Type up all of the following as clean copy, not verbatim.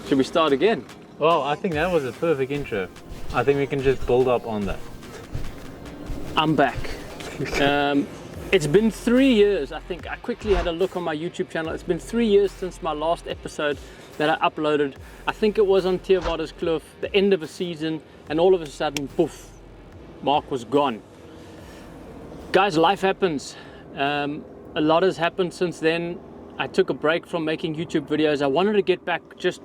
Should we start again? Well, I think that was a perfect intro. I think we can just build up on that. I'm back. It's been 3 years, I think. I quickly had a look on my YouTube channel. It's been 3 years since my last episode that I uploaded. I think it was on Bywater's Kloof, the end of a season, and all of a sudden, poof, Marc was gone. Guys, life happens. A lot has happened since then. I took a break from making YouTube videos. I wanted to get back just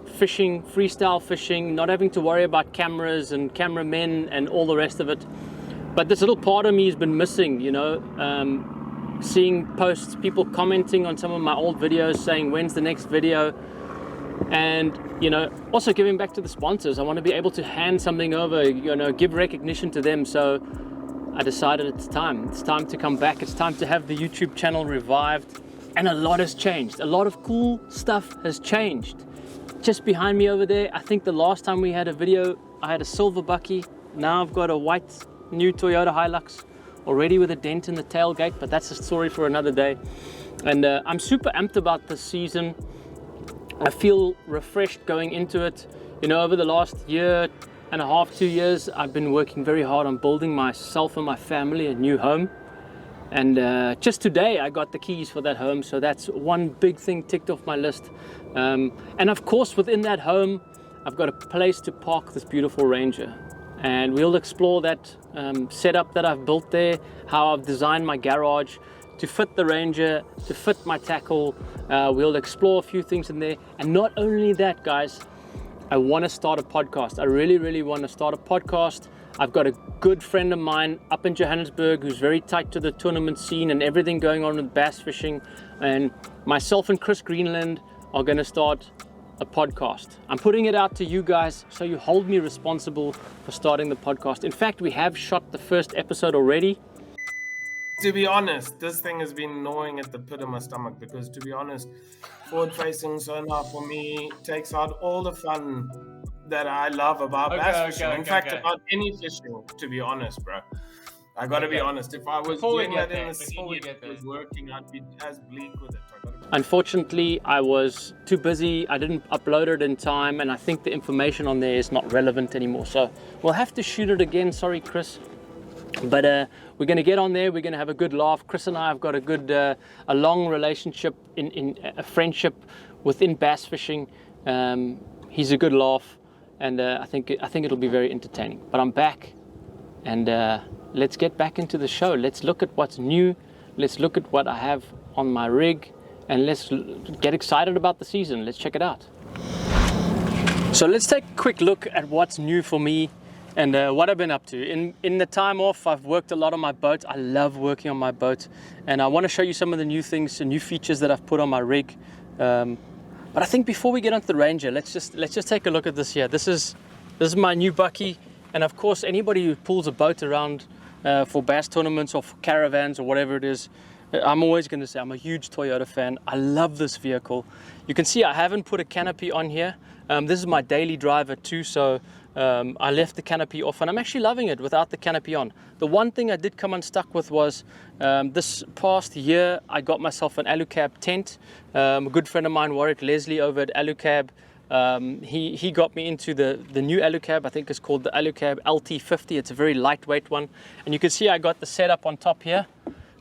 fishing, freestyle fishing, not having to worry about cameras and cameramen and all the rest of it. But this little part of me has been missing, you know, seeing posts, people commenting on some of my old videos saying, when's the next video? And, you know, also giving back to the sponsors. I want to be able to hand something over, you know, give recognition to them. So I decided it's time to come back. It's time to have the YouTube channel revived. And a lot has changed. A lot of cool stuff has changed. Just behind me over there, I think the last time we had a video, I had a silver bucky. Now I've got a white new Toyota Hilux, already with a dent in the tailgate, but that's a story for another day. And I'm super amped about this season. I feel refreshed going into it. You know, over the last year and a half, 2 years, I've been working very hard on building myself and my family a new home. And just today I got the keys for that home, so that's one big thing ticked off my list. And of course, within that home, I've got a place to park this beautiful Ranger. And we'll explore that setup that I've built there, how I've designed my garage to fit the Ranger, to fit my tackle. We'll explore a few things in there. And not only that, guys, I want to start a podcast. I really want to start a podcast. I've got a good friend of mine up in Johannesburg who's very tight to the tournament scene and everything going on with bass fishing. And myself and Chris Greenland are going to start a podcast. I'm putting it out to you guys, so you hold me responsible for starting the podcast. In fact, we have shot the first episode already. To be honest, this thing has been gnawing at the pit of my stomach because, to be honest, forward-facing sonar for me takes out all the fun that I love about bass fishing. In fact, about any fishing, to be honest, bro. I gotta be honest. If I was doing that in the sea, it was working, I'd be as bleak with it. Unfortunately, I was too busy. I didn't upload it in time, and I think the information on there is not relevant anymore. So we'll have to shoot it again. Sorry, Chris. But we're going to get on there. We're going to have a good laugh. Chris and I have got a good, a long relationship, in a friendship within bass fishing. He's a good laugh, and I think it'll be very entertaining. But I'm back, and let's get back into the show. Let's look at what's new. Let's look at what I have on my rig, and let's get excited about the season. Let's check it out. So let's take a quick look at what's new for me and what I've been up to. In the time off, I've worked a lot on my boat. I love working on my boat, and I want to show you some of the new things and new features that I've put on my rig. But I think before we get onto the Ranger, let's just take a look at this here. This is my new bucky, and of course, anybody who pulls a boat around for bass tournaments or for caravans or whatever it is, I'm always going to say I'm a huge Toyota fan. I love this vehicle. You can see I haven't put a canopy on here. This is my daily driver too, so I left the canopy off, and I'm actually loving it without the canopy on. The one thing I did come unstuck with was this past year I got myself an Alucab tent. A good friend of mine, Warwick Leslie over at Alucab, he got me into the new Alucab. I think it's called the Alucab LT50. It's a very lightweight one, and you can see I got the setup on top here.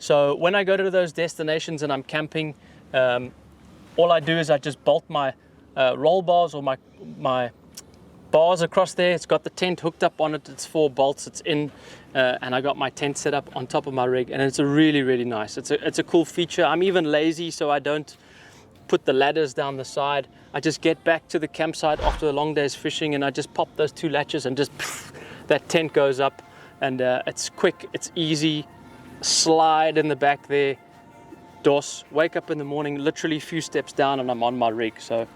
So when I go to those destinations and I'm camping, all I do is I just bolt my roll bars or my bars across there. It's got the tent hooked up on it. It's 4 bolts. It's in, and I got my tent set up on top of my rig, and it's a really nice. It's a cool feature. I'm even lazy, so I don't put the ladders down the side. I just get back to the campsite after the long day's fishing, and I just pop those 2 latches, and just that tent goes up, and it's quick. It's easy. Slide in the back there, DOS, wake up in the morning, literally a few steps down, and I'm on my rig. So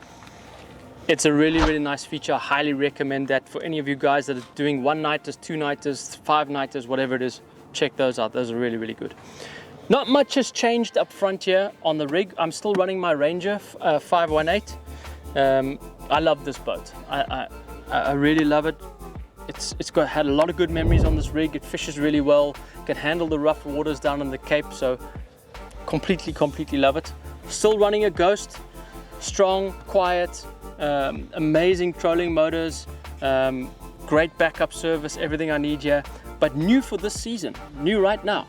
it's a really nice feature. I highly recommend that for any of you guys that are doing 1-nighters, 2-nighters, 5-nighters, whatever it is. Check those out. Those are really good. Not much has changed up front here on the rig. I'm still running my Ranger 518. I love this boat. I really love it. It's had a lot of good memories on this rig. It fishes really well, can handle the rough waters down in the Cape, so completely love it. Still running a Ghost, strong, quiet, amazing trolling motors, great backup service, everything I need here, but new for this season, new right now.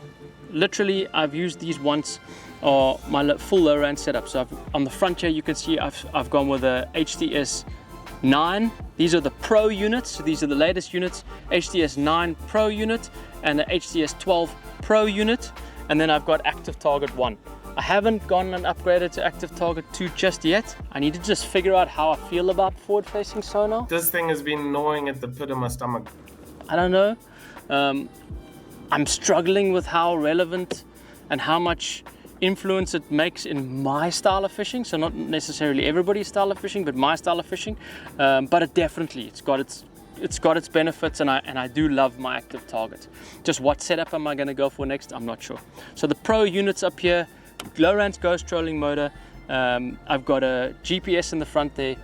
Literally, I've used these once, or my full low range setup. So on the front here, you can see I've gone with a HTS 9. These are the Pro units, so these are the latest units, HTS 9 Pro unit and the HTS 12 Pro unit, and then I've got Active Target 1. I haven't gone and upgraded to Active Target 2 just yet. I need to just figure out how I feel about forward-facing sonar. This thing has been gnawing at the pit of my stomach. I don't know. I'm struggling with how relevant and how much influence it makes in my style of fishing. So not necessarily everybody's style of fishing, but my style of fishing. But it's got its benefits, and I do love my Active Target. Just what setup am I going to go for next? I'm not sure. So the Pro units up here, Lowrance Ghost trolling motor. I've got a GPS in the front there.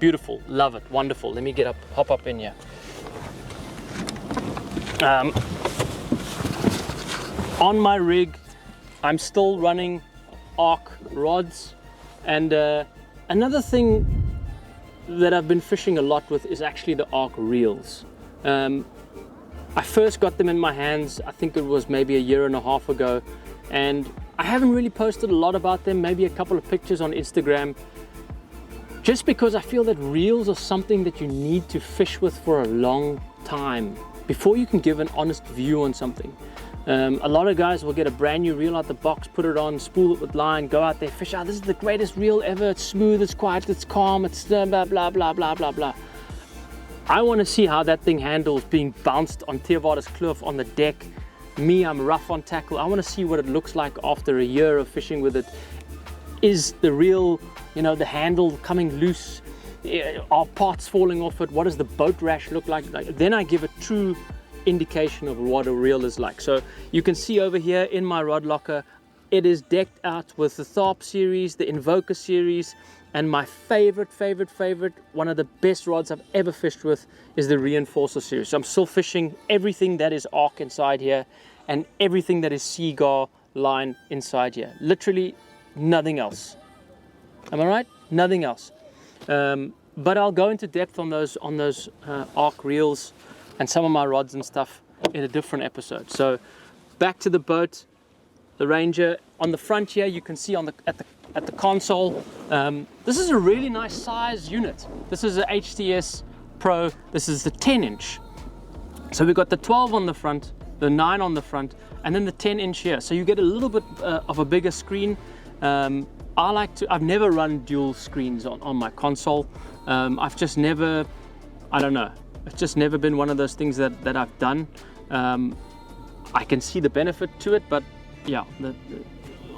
Beautiful, love it, wonderful. Let me hop up in here. On my rig, I'm still running arc rods, and another thing that I've been fishing a lot with is actually the arc reels. I first got them in my hands, I think it was maybe a year and a half ago, and I haven't really posted a lot about them, maybe a couple of pictures on Instagram, just because I feel that reels are something that you need to fish with for a long time before you can give an honest view on something. A lot of guys will get a brand new reel out the box, put it on, spool it with line, go out there, fish out. This is the greatest reel ever. It's smooth, it's quiet, it's calm, it's blah, blah, blah, blah, blah, blah. I want to see how that thing handles being bounced on Theewaarder's Kloof on the deck. Me, I'm rough on tackle. I want to see what it looks like after a year of fishing with it. Is the reel, the handle coming loose? Are parts falling off it? What does the boat rash look like? Then I give a true indication of what a reel is like. So you can see over here in my rod locker, it is decked out with the Tharp series, the Invoker series, and my favorite, one of the best rods I've ever fished with is the Reinforcer series. So I'm still fishing everything that is arc inside here and everything that is Seaguar line inside here. Literally nothing else. Am I right? Nothing else. But I'll go into depth on those arc reels and some of my rods and stuff in a different episode. So back to the boat, the Ranger. On the front here, you can see at the console, this is a really nice size unit. This is a HTS Pro. This is the 10-inch. So we've got the 12 on the front, the 9 on the front, and then the 10-inch here. So you get a little bit of a bigger screen. I've never run dual screens on my console. I've just never, I don't know. It's just never been one of those things that I've done. I can see the benefit to it, but yeah,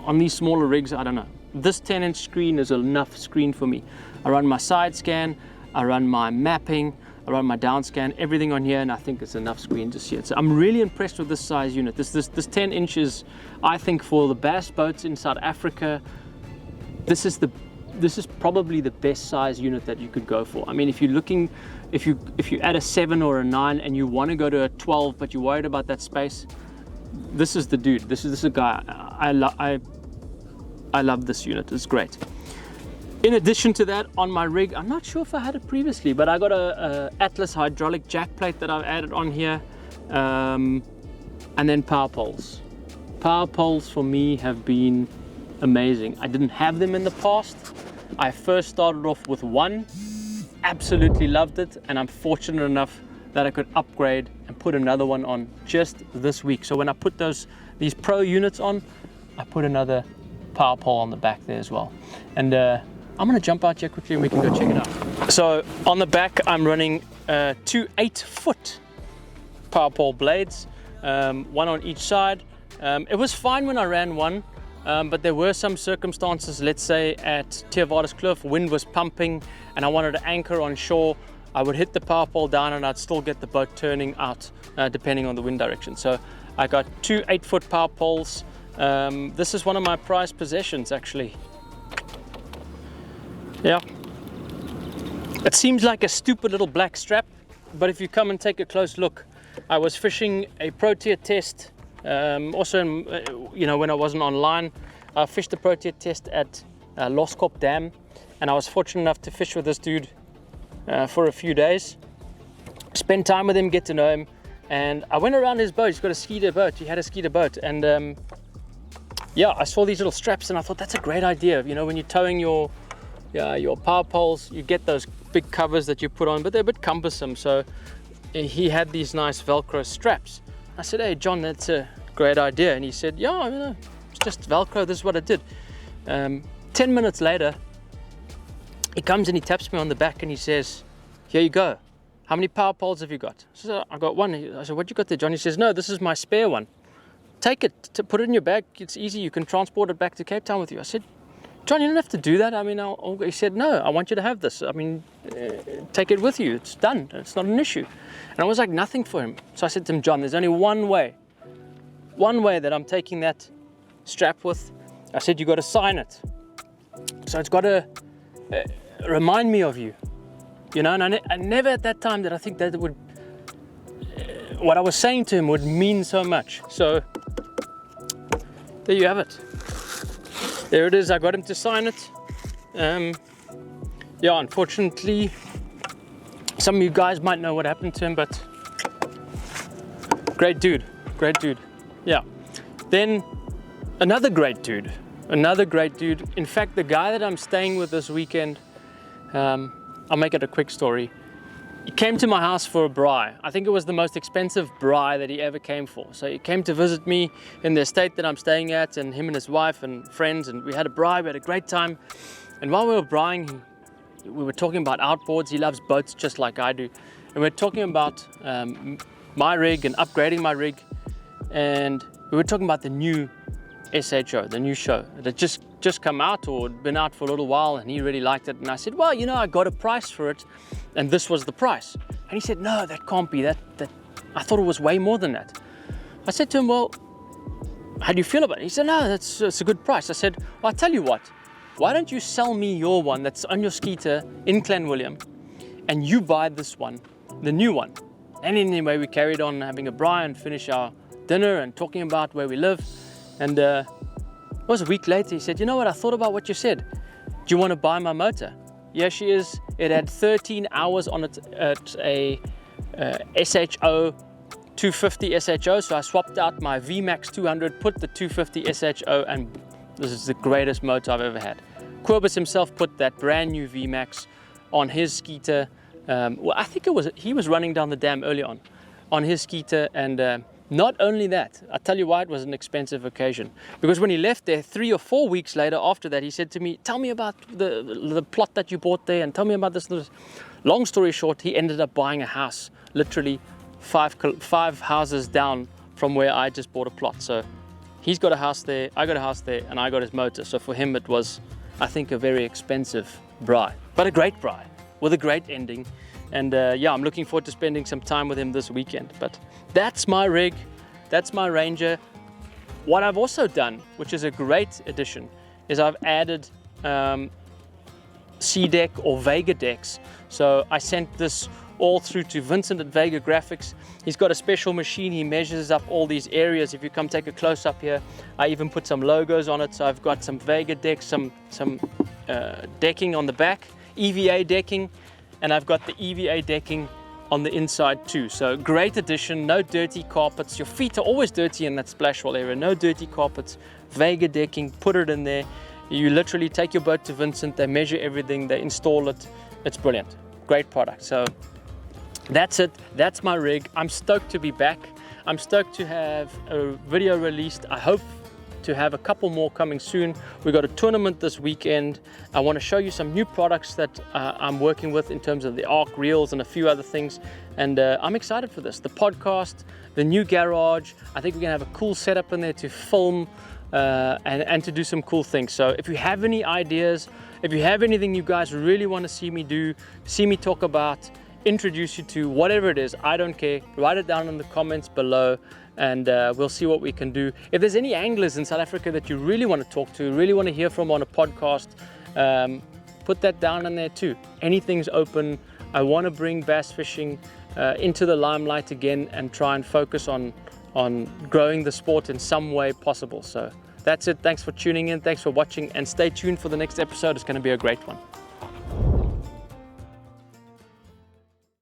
on these smaller rigs, I don't know. This 10-inch screen is enough screen for me. I run my side scan, I run my mapping, I run my down scan, everything on here, and I think it's enough screen to see it. So I'm really impressed with this size unit. This 10 inches, I think, for the bass boats in South Africa, this is probably the best size unit that you could go for. I mean, if you add a 7 or a 9 and you want to go to a 12, but you're worried about that space, this is the dude. This is a guy. I love this unit. It's great. In addition to that, on my rig, I'm not sure if I had it previously, but I got a Atlas hydraulic jack plate that I've added on here, and then power poles. Power poles for me have been amazing. I didn't have them in the past. I first started off with one, absolutely loved it, and I'm fortunate enough that I could upgrade and put another one on just this week. So when I put these Pro units on, I put another power pole on the back there as well. And I'm gonna jump out here quickly and we can go check it out. So on the back, I'm running 2 8-foot power pole blades, one on each side. It was fine when I ran one, but there were some circumstances, let's say at Theewaarder's Kloof, wind was pumping and I wanted to anchor on shore. I would hit the power pole down and I'd still get the boat turning out depending on the wind direction. So I got 2 8-foot power poles. This is one of my prized possessions, actually. Yeah. It seems like a stupid little black strap, but if you come and take a close look, I was fishing a Protea test. Also, when I wasn't online, I fished the Protea test at Loskop Dam, and I was fortunate enough to fish with this dude for a few days, spend time with him, get to know him. And I went around his boat. He's got a skeeter boat. He had a skeeter boat, and yeah, I saw these little straps, and I thought that's a great idea. You know, when you're towing your power poles, you get those big covers that you put on, but they're a bit cumbersome. So he had these nice Velcro straps. I said, "Hey, John, that's a great idea." And he said, "Yeah, you know, it's just Velcro. This is what I did." 10 minutes later, he comes and he taps me on the back and he says, "Here you go. How many power poles have you got?" I said, "I got one." I said, "What you got there, John?" He says, "No, this is my spare one. Take it, put it in your bag. It's easy. You can transport it back to Cape Town with you." I said, "John, you don't have to do that. I mean," he said, "No, I want you to have this. I mean, take it with you. It's done. It's not an issue." And I was like nothing for him. So I said to him, "John, there's only one way that I'm taking that strap with." I said, "You got to sign it. So it's got to remind me of you." You know, and I never at that time did I think that it would, what I was saying to him would mean so much. So there you have it. There it is. I got him to sign it. Yeah, unfortunately, some of you guys might know what happened to him, but great dude. Yeah. Then another great dude. In fact, the guy that I'm staying with this weekend, I'll make it a quick story. He came to my house for a braai. I think it was the most expensive braai that he ever came for. So he came to visit me in the estate that I'm staying at, and him and his wife and friends, and we had a braai. We had a great time. And while we were braaiing, we were talking about outboards. He loves boats just like I do. And we were talking about my rig and upgrading my rig. And we were talking about the new SHO, the new show that just come out or been out for a little while, and he really liked it. And I said, "Well, you know, I got a price for it, and this was the price." And he said, "No, that can't be. That I thought it was way more than that." I said to him, "Well, how do you feel about it?" He said, "No, it's a good price." I said, "Well, I'll tell you what. Why don't you sell me your one that's on your skeeter in Clanwilliam, and you buy this one, the new one?" And anyway, we carried on having a braai and finish our dinner and talking about where we live. And it was a week later, he said, "You know what, I thought about what you said. Do you want to buy my motor?" Here she is. It had 13 hours on it at a SHO 250 SHO. So I swapped out my VMAX 200, put the 250 SHO, and this is the greatest motor I've ever had. Querbus himself put that brand new VMAX on his skeeter. Well, I think he was running down the dam early on his skeeter, and not only that, I'll tell you why it was an expensive occasion. Because when he left there 3 or 4 weeks later after that, he said to me, "Tell me about the plot that you bought there, and tell me about this." Long story short, he ended up buying a house, literally five houses down from where I just bought a plot. So he's got a house there, I got a house there, and I got his motor. So for him, it was, I think, a very expensive braai, but a great braai with a great ending. And yeah, I'm looking forward to spending some time with him this weekend. But that's my rig, that's my Ranger. What I've also done, which is a great addition, is I've added C-deck or Vega decks. So I sent this all through to Vincent at Vega Graphics. He's got a special machine. He measures up all these areas. If you come take a close up here, I even put some logos on it. So I've got some Vega decks, some decking on the back, EVA decking, and I've got the EVA decking on the inside too. So great addition, no dirty carpets. Your feet are always dirty in that splash wall area. No dirty carpets, Vega decking, put it in there. You literally take your boat to Vincent, they measure everything, they install it. It's brilliant, great product. So that's it, that's my rig. I'm stoked to be back. I'm stoked to have a video released. I hope to have a couple more coming soon. We got a tournament this weekend. I want to show you some new products that I'm working with in terms of the arc reels and a few other things, and I'm excited for this. The podcast, the new garage. I think we're gonna have a cool setup in there to film and to do some cool things. So if you have any ideas, if you have anything you guys really want to see me do, see me talk about, introduce you to, whatever it is, I don't care. Write it down in the comments below, and we'll see what we can do. If there's any anglers in South Africa that you really want to talk to, really want to hear from on a podcast, put that down in there too. Anything's open. I want to bring bass fishing into the limelight again and try and focus on growing the sport in some way possible. So that's it. Thanks for tuning in. Thanks for watching, and stay tuned for the next episode. It's going to be a great one.